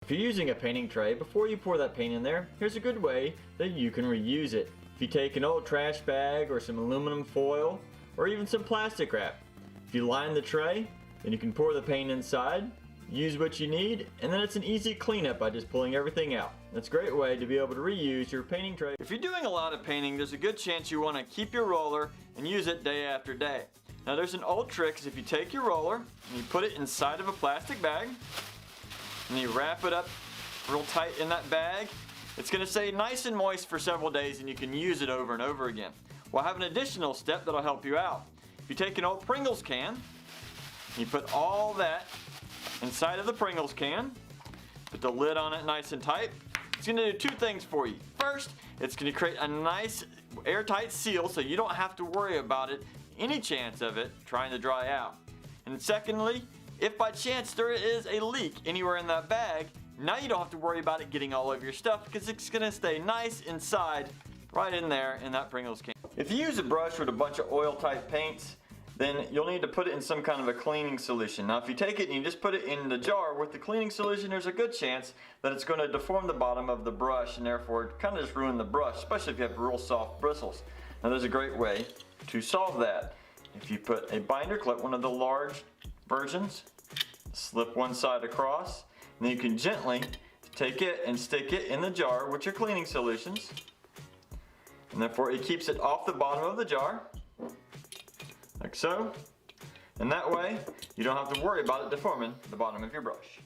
If you're using a painting tray, before you pour that paint in there, here's a good way that you can reuse it. If you take an old trash bag or some aluminum foil or even some plastic wrap, if you line the tray, then you can pour the paint inside, use what you need, and then it's an easy cleanup by just pulling everything out. That's a great way to be able to reuse your painting tray. If you're doing a lot of painting, there's a good chance you want to keep your roller and use it day after day. Now there's an old trick, is if you take your roller and you put it inside of a plastic bag and you wrap it up real tight in that bag, it's going to stay nice and moist for several days and you can use it over and over again. Well, I have an additional step that'll help you out. If you take an old Pringles can and you put all that inside of the Pringles can, put the lid on it nice and tight, it's going to do two things for you. First, it's going to create a nice airtight seal so you don't have to worry about it, any chance of it trying to dry out. And secondly, if by chance there is a leak anywhere in that bag, now you don't have to worry about it getting all over your stuff because it's going to stay nice inside, right in there in that Pringles can. If you use a brush with a bunch of oil type paints, then you'll need to put it in some kind of a cleaning solution. Now if you take it and you just put it in the jar with the cleaning solution, there's a good chance that it's going to deform the bottom of the brush and therefore kind of just ruin the brush, especially if you have real soft bristles. Now there's a great way to solve that. If you put a binder clip, one of the large versions, slip one side across, and then you can gently take it and stick it in the jar with your cleaning solutions, and therefore it keeps it off the bottom of the jar, like so, and that way you don't have to worry about it deforming the bottom of your brush.